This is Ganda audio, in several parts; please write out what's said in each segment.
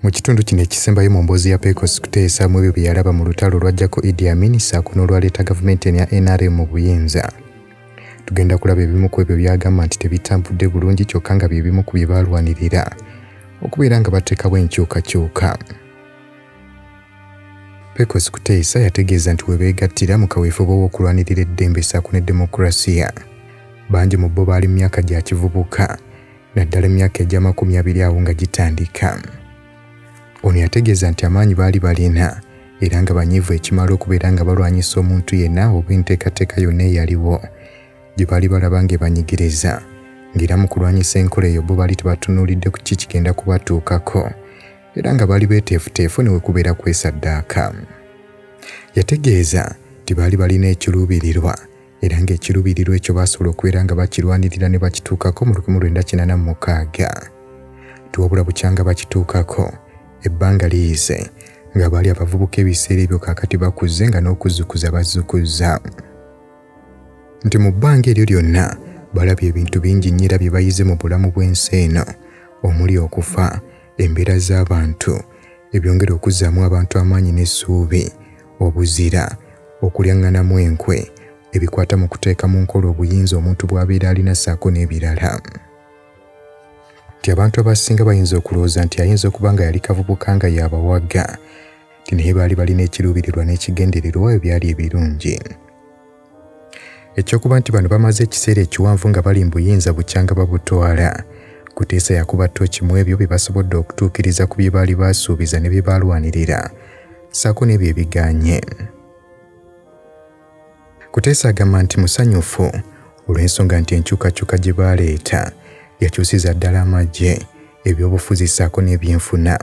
Mu kitundu kino ekisembayo mu mboozi ya Pecos Kutesa mu ebyo bye yalaba mu lutalo lwajjako Idi Amin ssaako n'olwaleeta gavumenti ya NRM mu buyinza. Tugenda kulaba ebimu ku ebyo byagamba nti tebitambudde bulungi kyokka nga bye bimu ku bye baalwanirira okubeera nga bateekawo enkyukakyuka. Pecos Kutesa yategeeza nti we beegattira mu kaweefube w'okulwanirira eddembe ssaako ne demokulasiya. Bangi mu bo baali mu myaka gya kivubuka naddala emyaka egy'amakumi 20 nga gitandika. Ono yategeeza nti amaanyi baali balina era nga banyiivu ekimala okubeera nga balwanyisa omuntu yenna oba enteekateeka yonna eyaliwo gye baali balaba ng'ebanyigiriza, ng'era mu kulwanyisa enkola eyo bo baali tebatunuulidde ku kigenda kubatuukako era nga baali beeteefuteefu ne we kubeera kwesaddaaka. Yategeeza nti baali balina ekiruubirirwa era ng'ekiruubirirwa ekyo baasobola okubeera nga bakirwanirira ne bakituukako mu 1986. Tuwabula bukyanga bakituukako ebbanga liyize nga baali abavubuka ebiseera ebyo kaakati bakuze nga n'okuzukuza bazzukuza. Nti mu bbanga eryo lyonna balabye ebintu bingi nnyo era bye bayize mu bulamu bw'ensi eno omuli okufa, embeera z'abantu, ebyongera okuzzaamu abantu amaanyi n'essuubi, obuzira, okulyaŋŋanamu enkwe, ebikwata mu kuteeka mu nkola obuyinza omuntu bw'abeera alina ssaako n'ebirala. Nti abantu abasinga bayinza okulowooza nti ayinza okuba nga yali kavubuka nga yabawaga, nti naye baali balina ekiruubirirwa n'ekigendererwa ebyali ebirungi. Ekyokuba nti bano bamaze ekiseera ekiwanvu nga bali mu buyinza bukyanga babutwala, Kutesa yakuba ttooki mu ebyo bye basobodde okutuukiriza ku bye baali baasuubiza ne bye baalwanirira ssaako n'ebyo ebiganye. Kutesa agamba nti musanyufu olw'ensonga nti enkyukakyuka gye baaleeta yakyusiza ddala amagye, ebyobufuzi ssaako n'ebyenfuna.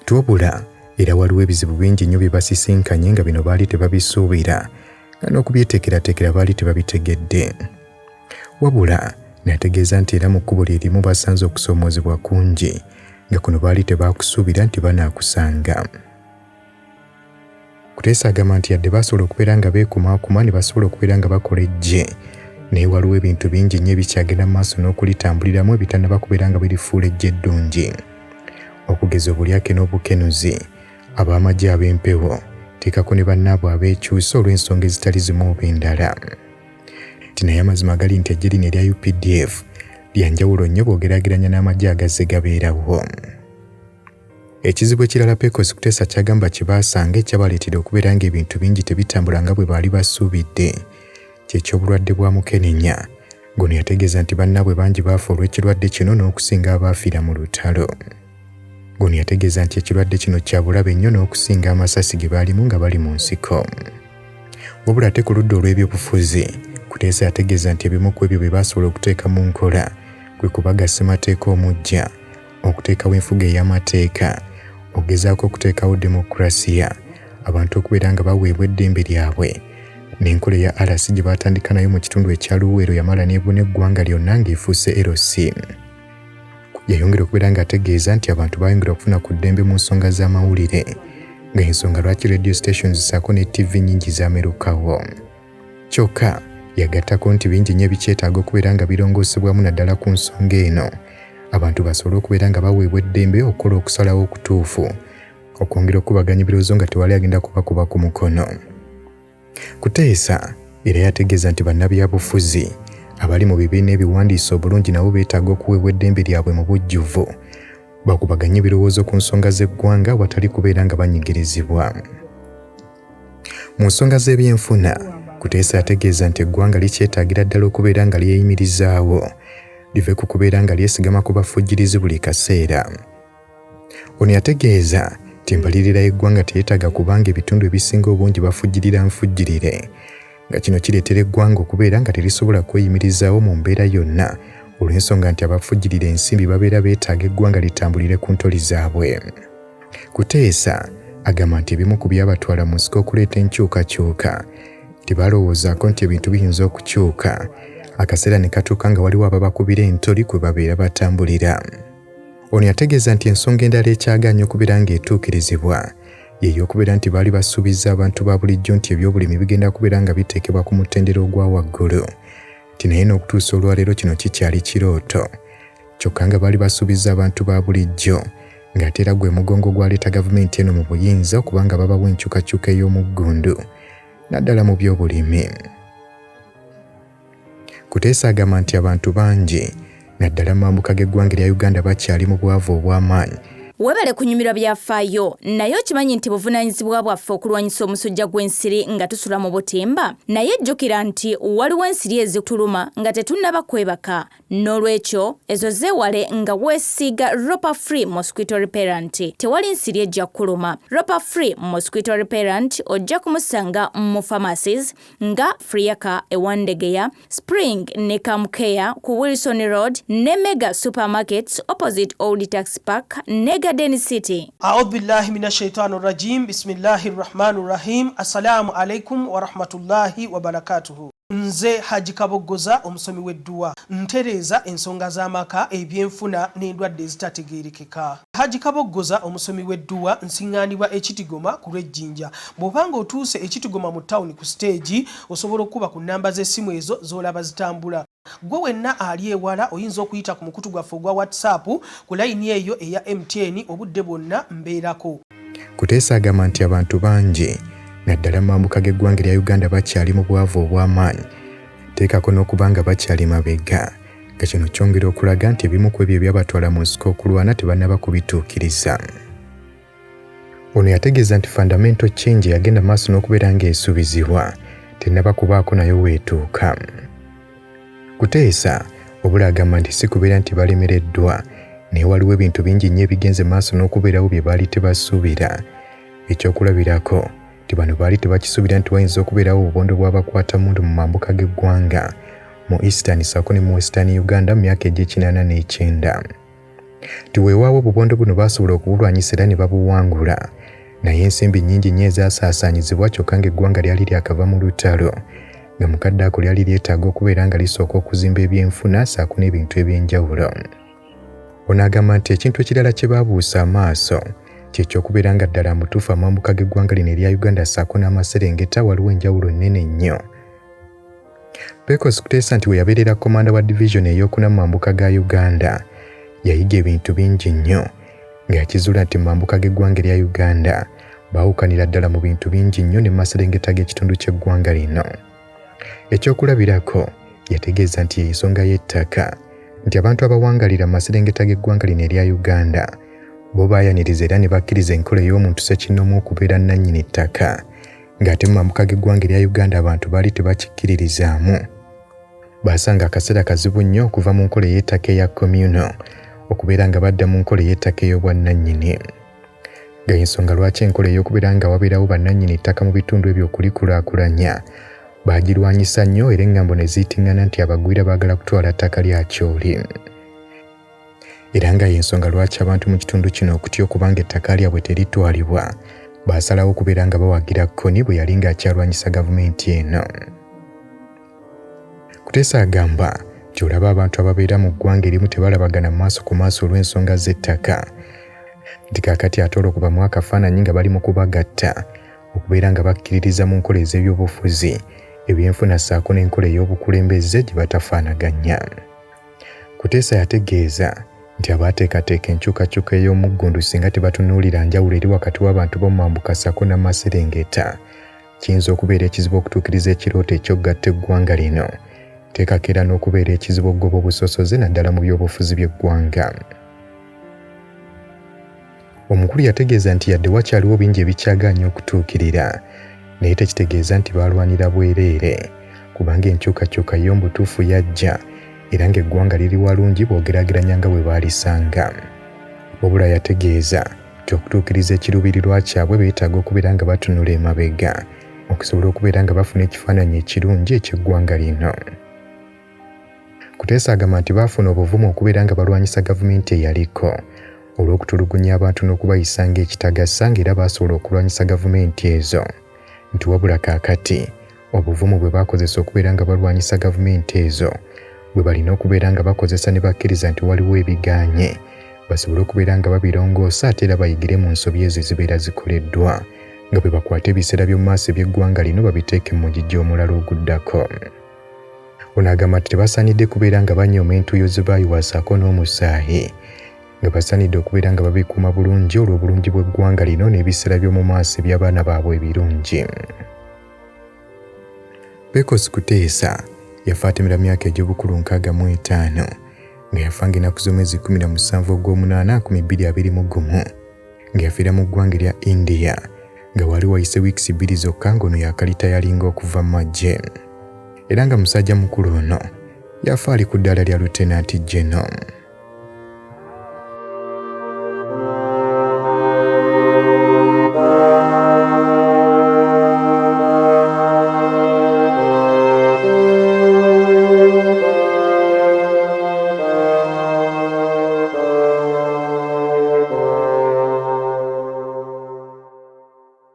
Tuwabula era waliwo ebizibu bingi nnyo bye basisinkanye nga bino baali tebabisuubira nga n'okubyeteekerateekera baali tebabitegedde. Wabula nategeeza nti era mu kkubo lye limu basanze okusoomoozebwa kungi nga kuno baali tebaakusuubira nti banaakusanga. Kutesa agamba nti yadde basobola okubeera nga beekumaakuma ne basobola okubeera nga bakola ejje, naye waliwo ebintu bingi nnyo ebikyagenda mu maaso n'okulitambuliramu ebitannaba kubeera nga birifuula ejje eddungi. Okugeza obulyake n'obukenuzi, ab'amagye ab'empewo, teekako ne bannaabwe abeekyusa olw'ensonga ezitali zimu oba endala. Nti naye amazima gali nti ejje lino erya UPDF lya njawulo nnyo bw'ogeraageranya n'amagye agazze gabeerawo. Ekizibu ekirala Pecos Kutesa kyagamba kye baasanga ekyabaleetera okubeera ng'ebintu bingi tebitambula nga bwe baali basuubidde ky'ekyobulwadde bwa mukenenya. Gono yategeeza nti bannaabwe bangi baafa olw'ekirwadde kino n'okusinga abaafiira mu lutalo. Gono yategeeza nti ekirwadde kino kya bulabe nnyo n'okusinga amasasi ge baalimu nga bali mu nsiko. Wabula ate ku ludda olw'ebyobufuzi, Kutesa yategeeza nti ebimu ku ebyo bye baasobola okuteeka mu nkola kwe kubaga ssemateeka omuggya, okuteekawo enfuga ey'amateeka, okugezaako okuteekawo demokulasiya, abantu okubeera nga baweebwa eddembe lyabwe, n'enkola eya RC gye baatandika nayo mu kitundu ekya Luweero yamala n'ebuna eggwanga lyonna ng'efuuse LC. Yayongera okubeera ng'ategeeza nti abantu baayongera okufuna ku ddembe mu nsonga z'amawulire, ng'ensonga lwaki radio stations ssaako ne TV nnyingi zaamerukawo. Kyokka yagattako nti bingi nnyo ebikyetaaga okubeera nga birongoosebwamu naddala ku nsonga eno, abantu basobole okubeera nga baweebwa eddembe okukola okusalawo okutuufu, okwongera okubaganya ebirowoozo nga tewali agenda kubakuba ku mukono. Kutesa era yategeeza nti bannabyabufuzi abali mu bibiina ebiwandiisa obulungi nabo beetaaga okuweebwa eddembe lyabwe mu bujjuvu, bakubaganye ebirowoozo ku nsonga z'eggwanga watali kubeera nga banyigirizibwa. Mu nsonga z'ebyenfuna, Kutesa yategeeza nti eggwanga likyetaagira ddala okubeera nga lyeyimirizaawo, live ku kubeera nga lyesigama ku bafujjirizi buli kaseera. Ono yategeeza nti embalirira y'eggwanga teyeetaaga kubanga ebitundu ebisinga obungi bafujjirira nfujjirire, nga kino kireetera eggwanga okubeera nga terisobola kweyimirizaawo mu mbeera yonna olw'ensonga nti abafujjirira ensimbi babeera beetaaga eggwanga litambulire ku ntoli zaabwe. Kutesa agamba nti ebimu ku byabatwala Munsiko okuleeta enkyukakyuka tebalowoozaako nti ebintu biyinza okukyuka, akaseera ne katuuka nga waliwo ababakubira entoli kwe babeera batambulira. Ono yategeeza nti ensonga endala ekyaganya okubeera ng'etuukirizibwa y'ey'okubeera nti baali basuubizza abantu ba bulijjo nti ebyobulimi bigenda kubeera nga biteekebwa ku mutendera ogwa waggulu, nti naye n'okutuusa olwaleero kino kikyali kirooto, kyokka nga baali basuubizza abantu ba bulijjo ng'ate era gwe mugongo gwaleeta gavumenti eno mu buyinza okubanga babawo enkyukakyuka ey'omuggundu naddala mu by'obulimi. Kutesa agamba nti abantu bangi naddala mu mambuka g'eggwanga lya Uganda bakyali mu bwavu obw'amaanyi. Webale kunyumirwa byafaayo, naye okimanyi nti buvunaanyizibwa bwaffe okulwanyisa omusujja gw'ensiri nga tusula mu butimba? Naye jjukira nti waliwo ensiri ezituluma nga tetunnaba kwebaka. N'olwekyo ezo zeewale nga weesiiga Ropa Free Mosquito Repellent. Tewali nsiri ejja kuluma. Ropa Free Mosquito Repellent ojja kumusanga mu pharmacies nga Friaka ewandegeya, Spring ne Kamkeya ku Wilson Road ne Mega Supermarkets opposite Old Tax Park ne Garden City. A'udhu billahi minash shaitanir rajim. Bismillahir rahmanir rahim. Assalamu alaikum wa rahmatullahi wa barakatuhu. Nze Haji Kaboggoza omusomi w'edduwa ntereeza ensonga z'amaka ebyenfuna n'endwadde ezitategeerekeka. Haji Kaboggoza omusomi w'edduwa nsiŋŋaanibwa Ekitigoma ku Lwejjinja. Bw'obanga otuuse Ekitigoma mu ttawuni ku stage osobola okuba ku nnamba z'essimu ezo z'olaba zitambula. Gwe wenna ali ewala oyinza okuyita ku mukutu gwaffe ogwa WhatsApp ku layini eyo eya MTN obudde bwonna mbeerako. Kutesa agamba nti abantu bangi naddala mu mambuka g'eggwanga lya Uganda bakyali mu bwavu obw'amaanyi. Teekako n'okubanga bakyali mabega. Nga kino kyongera okulaga nti ebimu ku ebyo ebyabatwala Munsiko okulwana tebannaba kubituukiriza. Ono yategeeza nti fundamental change yagenda maaso n'okubeera ng'esuubizibwa tennaba kubaako nayo weetuuka. Kutesa obula agamba nti si kubeera nti balemereddwa naye waliwo ebintu bingi nnyo ebigenze maaso n'okubeerawo bye baali tebasuubira. Ekyokulabirako nti bano baali tebakisuubira nti wayinza okubeerawo obubondo bw'abakwatamundu mu mambuka g'eggwanga mu Eastern ssaako ne mu Western Uganda mu myaka egy'ekinaana nti weewaawo obubondo buno baasobola okubulwanyisa era ne babuwangula, naye ensimbi nnyingi nnyo ezasaasaanyizibwa kyokka ng'eggwanga lyali lyakava mu lutalo nga mukadde ako lyali lyetaaga okubeera nga lisooka okuzimba ebyenfuna ssaako n'ebintu eby'enjawulo. Ono agamba nti ekintu ekirala kye baabuusa amaaso ky'ekyokubeera nga ddala mutuufu amambuka g'eggwanga lino erya Uganda ssaako n'Amaserengeta waliwo enjawulo nnene nnyo. Pecos Kutesa nti we yabeerera komanda wa division ey'okuna mu mambuka ga Uganda yayiga ebintu bingi nnyo ng'akizuula nti mu mambuka g'eggwanga erya Uganda baawukanira ddala mu bintu bingi nnyo ne Maserengeta g'ekitundu ky'eggwanga lino. Ekyokulabirako yategeeza nti ensonga y'ettaka nti abantu abawangalira Maserengeta g'eggwanga lino erya Uganda bo baayaniriza era ne bakkiriza enkola ey'omuntu ssekinnomu okubeera nannyini ttaka ng'ate mu mambuka g'eggwanga erya Uganda abantu baali tebakikkiririzaamu. Baasanga akaseera kazibu nnyo okuva mu nkola ey'ettaka eya communal okubeera nga badda mu nkola ey'ettaka ey'obwannannyini. Nga ensonga lwaki enkola ey'okubeera nga wabeerawo bannannyini ttaka mu bitundu ebyo okulikulaakulanya baagirwanyisa nnyo era engambo ne ziyitiŋŋana nti abagwira baagala kutwala ttaka lya Kyoli. Era nga y'ensonga lwaki abantu mu kitundu kino okutya okubanga ettaka lyabwe teritwalibwa baasalawo okubeera nga bawagira Koni bwe yali ng'akyalwanyisa gavumenti eno. Kutesa agamba nti olaba abantu ababeera mu ggwanga erimu tebalabagana maaso ku maaso olw'ensonga z'ettaka nti kaakati ate olwokuba mu akafaananyi nga bali mu kubagatta okubeera nga bakkiririza mu nkola ez'ebyobufuzi ebyenfuna ssaako n'enkola ey'obukulembeze gye batafaanaganya. Kutesa yategeeza nti abaateekateeka enkyukakyuka ey'omuggundu singa tebatunuulira njawulo eri wakati w'abantu b'omu mambuka ssaako n'Amaserengeta kiyinza okubeera ekizibu okutuukiriza ekirooto eky'okugatta eggwanga lino, teekako era n'okubeera ekizibu okugoba obusosoze naddala mu by'obufuzi by'eggwanga. Omukulu yategeeza nti yadde wakyaliwo bingi ebikyaganye okutuukirira naye tekitegeeza nti baalwanira bwereere kubanga enkyukakyuka y'omubutuufu yajja era ng'eggwanga liri walungi bw'ogeraageranya nga bwe baalisanga. Wabula yategeeza nti okutuukiriza ekiruubirirwa kyabwe beetaaga okubeera nga batunula emabega okusobola okubeera nga bafuna ekifaananyi ekirungi eky'eggwanga lino. Kutesa agamba nti baafuna obuvumu okubeera nga balwanyisa gavumenti eyaliko olw'okutulugunya abantu n'okubayisa ng'ekitagasa ng'era baasobola okulwanyisa gavumenti ezo, nti wabula kaakati obuvumu bwe baakozesa okubeera nga balwanyisa gavumenti ezo bwe balina okubeera nga bakozesa ne bakkiriza nti waliwo ebiganye basobole okubeera nga babirongoosa ate era bayigire mu nsobi ezo ezibeera zikoleddwa nga bwe bakwata ebiseera by'omu maaso eby'eggwanga lino babiteeke mu mugijjo omulala oguddako. Ono agamba nti tebasaanidde kubeera nga banyooma entuuyo ze baayiwa ssaako n'omusaayi nga basaanidde okubeera nga babeekuuma bulungi olw'obulungi bw'eggwanga lino n'ebiseera by'omu maaso eby'abaana baabwe ebirungi. Kutesa yafa atemera myaka egy'obukulu 65 nga yafa ng'ennaku z'omwezi 17 ogw'omunaana 2021 nga yafiira mu ggwanga erya India nga wali wayise wiikisi 2 zokka ng'ono yakalitayalinga okuva mu magye. Era nga musajja mukulu ono yafa ali ku ddaala lya Lieutenant General.